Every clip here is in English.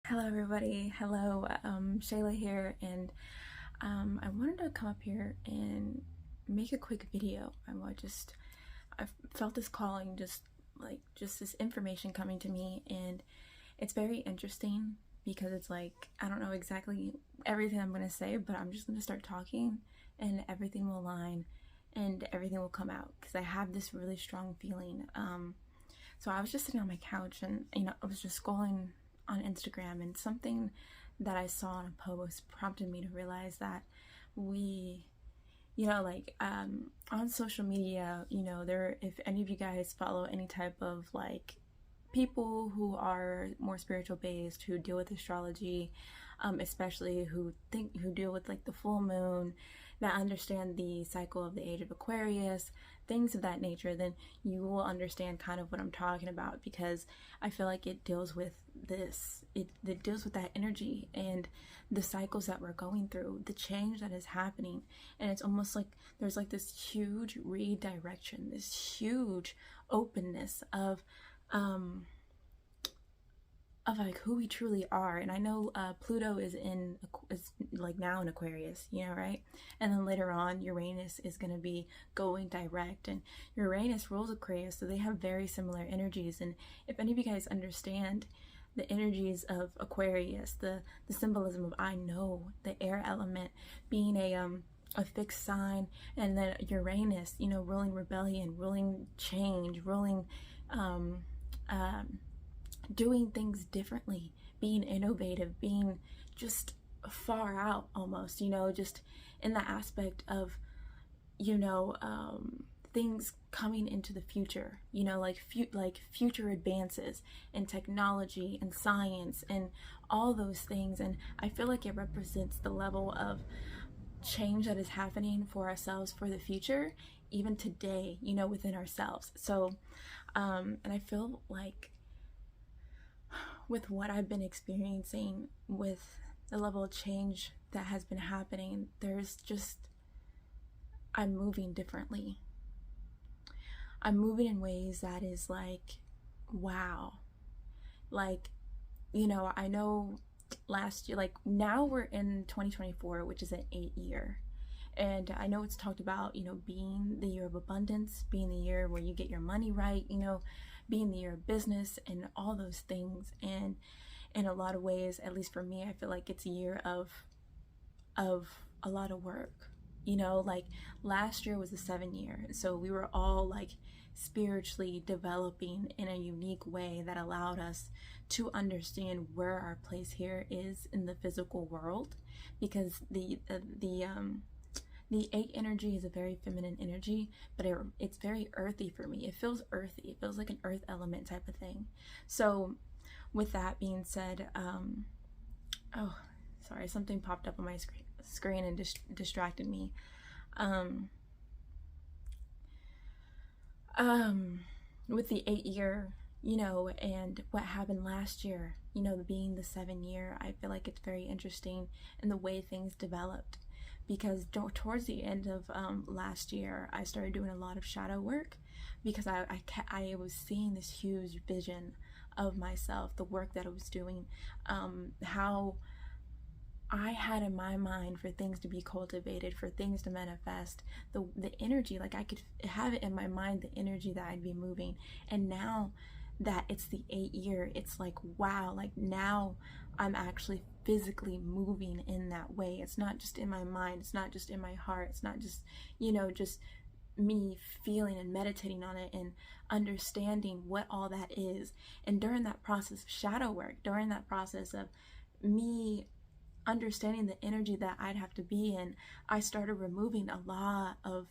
Hello everybody, hello, Shayla here, and I wanted to come up here and make a quick video. I felt this calling, just this information coming to me, and it's very interesting because it's like, I don't know exactly everything I'm going to say, but I'm just going to start talking and everything will align and everything will come out because I have this really strong feeling. So I was just sitting on my couch and, I was just scrolling on Instagram, and something that I saw on a post prompted me to realize that we, on social media, if any of you guys follow any type of like people who are more spiritual based, who deal with astrology, especially who deal with like the full moon, that understand the cycle of the age of Aquarius, things of that nature, then you will understand kind of what I'm talking about, because I feel like it deals with it deals with that energy and the cycles that we're going through, the change that is happening. And it's almost like there's like this huge redirection, this huge openness of like who we truly are. And I know Pluto is like now in Aquarius, right? And then later on Uranus is going to be going direct, and Uranus rules Aquarius, so they have very similar energies. And if any of you guys understand the energies of Aquarius, the symbolism of I know, the air element being a fixed sign, and then Uranus, ruling rebellion, ruling change, ruling doing things differently, being innovative, being just far out almost, just in the aspect of, things coming into the future, like future advances in technology and science and all those things. And I feel like it represents the level of change that is happening for ourselves for the future, even today, within ourselves. So, and I feel like with what I've been experiencing, with the level of change that has been happening, I'm moving differently. I'm moving in ways that is like, wow. Like, I know last year, like now we're in 2024, which is an 8-year. And I know it's talked about, being the year of abundance, being the year where you get your money right, being the year of business and all those things. And in a lot of ways, at least for me, I feel like it's a year of a lot of work. Like last year was a 7-year. So we were all like spiritually developing in a unique way that allowed us to understand where our place here is in the physical world, because the 8 energy is a very feminine energy, but it's very earthy for me. It feels earthy. It feels like an earth element type of thing. So with that being said, oh, sorry, something popped up on my screen and distracted me. With the 8-year, and what happened last year, being the 7-year, I feel like it's very interesting in the way things developed. Because towards the end of last year, I started doing a lot of shadow work, because I was seeing this huge vision of myself, the work that I was doing, how I had in my mind for things to be cultivated, for things to manifest, the energy, like I could have it in my mind, the energy that I'd be moving. And now that it's the 8-year, it's like, wow, like now I'm actually physically moving in that way. It's not just in my mind, it's not just in my heart, it's not just, just me feeling and meditating on it and understanding what all that is. And during that process of shadow work, during that process of me understanding the energy that I'd have to be in, I started removing a lot of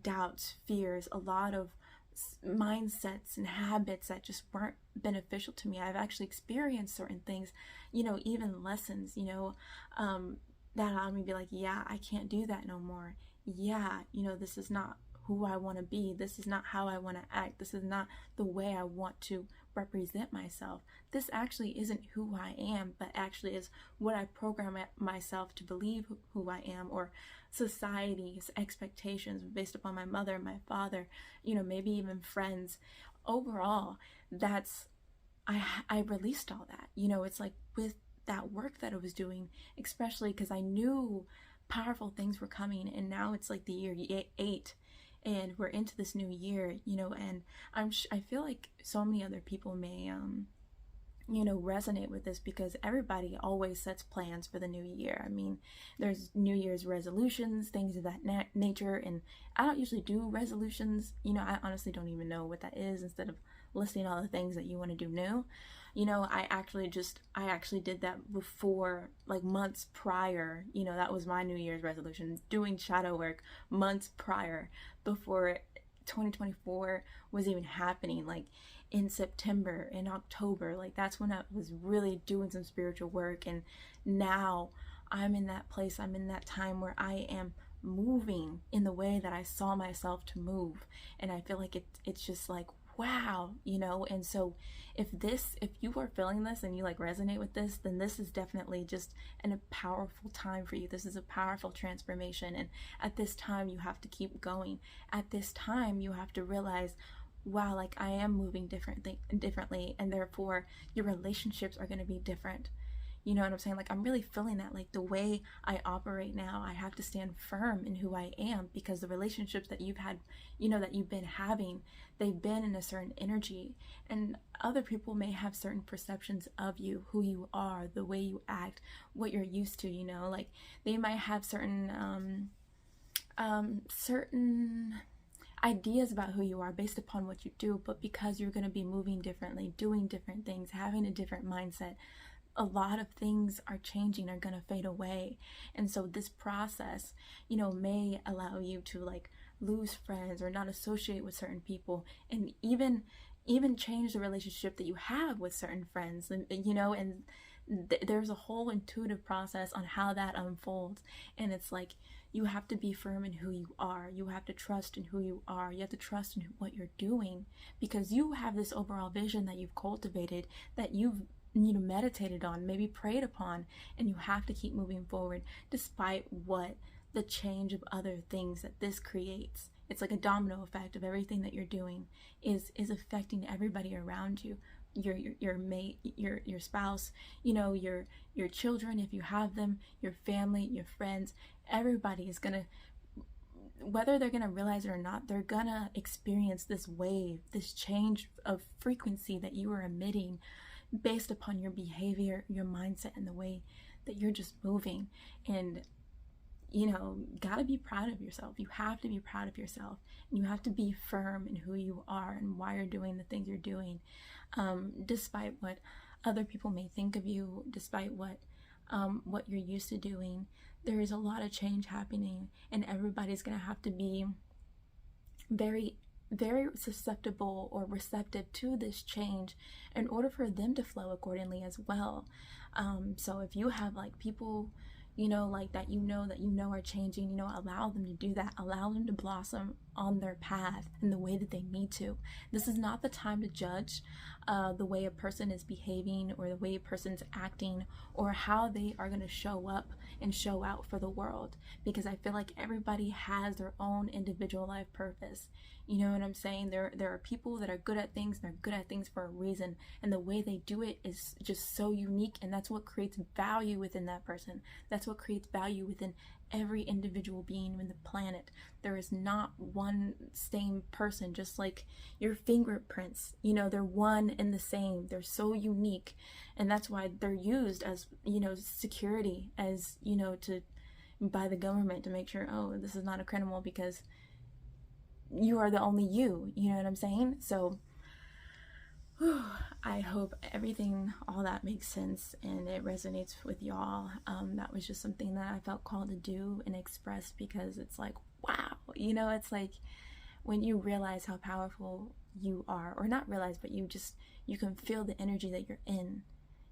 doubts, fears, a lot of mindsets and habits that just weren't beneficial to me. I've actually experienced certain things, even lessons, that allowed me to be like, yeah, I can't do that no more. Yeah, this is not who I want to be. This is not how I want to act. This is not the way I want to represent myself. This actually isn't who I am, but actually is what I program myself to believe who I am, or society's expectations based upon my mother, my father, maybe even friends. Overall, I released all that. It's like with that work that I was doing, especially because I knew powerful things were coming. And now it's like the year 8, and we're into this new year, you know, and I feel like so many other people may you know, resonate with this, because everybody always sets plans for the new year. I mean, there's New Year's resolutions, things of that nature, and I don't usually do resolutions. You know, I honestly don't even know what that is. Instead of listing all the things that you want to do new, you know, I actually did that before, like months prior. You know, that was my New Year's resolution, doing shadow work months prior, before 2024 was even happening. Like in September, in October, like that's when I was really doing some spiritual work. And now I'm in that place, I'm in that time where I am moving in the way that I saw myself to move. And I feel like it's just like, wow, you know. And so if you are feeling this and you like resonate with this, then this is definitely just a powerful time for you. This is a powerful transformation. And at this time, you have to keep going. At this time, you have to realize, wow, like I am moving differently, and therefore your relationships are going to be different. You know what I'm saying? Like I'm really feeling that, like the way I operate now, I have to stand firm in who I am, because the relationships that you've had, you know, that you've been having, they've been in a certain energy, and other people may have certain perceptions of you, who you are, the way you act, what you're used to, you know, like they might have certain ideas about who you are based upon what you do. But because you're going to be moving differently, doing different things, having a different mindset, a lot of things are changing, are going to fade away. And so this process, you know, may allow you to like lose friends or not associate with certain people, and even change the relationship that you have with certain friends, and you know, and there's a whole intuitive process on how that unfolds. And it's like, you have to be firm in who you are. You have to trust in who you are. You have to trust in what you're doing, because you have this overall vision that you've cultivated, that you've, you know, meditated on, maybe prayed upon, and you have to keep moving forward despite what the change of other things that this creates. It's like a domino effect of everything that you're doing is affecting everybody around you. Your mate, your spouse, you know, your children if you have them, your family, your friends. Everybody is gonna, whether they're gonna realize it or not, they're gonna experience this wave, this change of frequency that you are emitting based upon your behavior, your mindset, and the way that you're just moving. And you know, gotta be proud of yourself. You have to be proud of yourself, and you have to be firm in who you are and why you're doing the things you're doing, despite what other people may think of you, despite what you're used to doing. There is a lot of change happening, and everybody's gonna have to be very, very susceptible or receptive to this change in order for them to flow accordingly as well. So if you have like people, you know, like that you know are changing, you know, allow them to do that. Allow them to blossom on their path in the way that they need to. This is not the time to judge the way a person is behaving, or the way a person's acting, or how they are going to show up and show out for the world, because I feel like everybody has their own individual life purpose. You know what I'm saying? There are people that are good at things, and they're good at things for a reason, and the way they do it is just so unique, and that's what creates value within that person. That's what creates value within every individual being in the planet. There is not one same person, just like your fingerprints, you know, they're one and the same. They're so unique, and that's why they're used as, you know, security, as, you know, by the government to make sure, oh, this is not a criminal because you are the only you know what I'm saying? So I hope all that makes sense and it resonates with y'all. That was just something that I felt called to do and express, because it's like, wow, you know, it's like when you realize how powerful you are, or not realize, but you can feel the energy that you're in,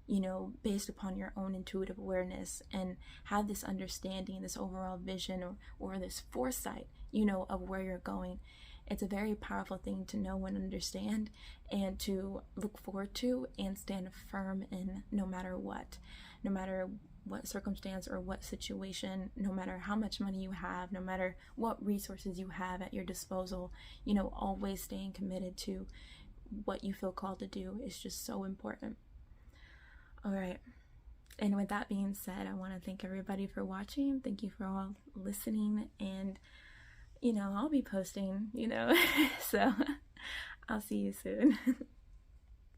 you know, based upon your own intuitive awareness, and have this understanding, this overall vision, or this foresight, you know, of where you're going. It's a very powerful thing to know and understand, and to look forward to and stand firm in, no matter what circumstance or what situation, no matter how much money you have, no matter what resources you have at your disposal, you know, always staying committed to what you feel called to do is just so important. All right. And with that being said, I want to thank everybody for watching. Thank you for all listening. And, I'll be posting, so I'll see you soon.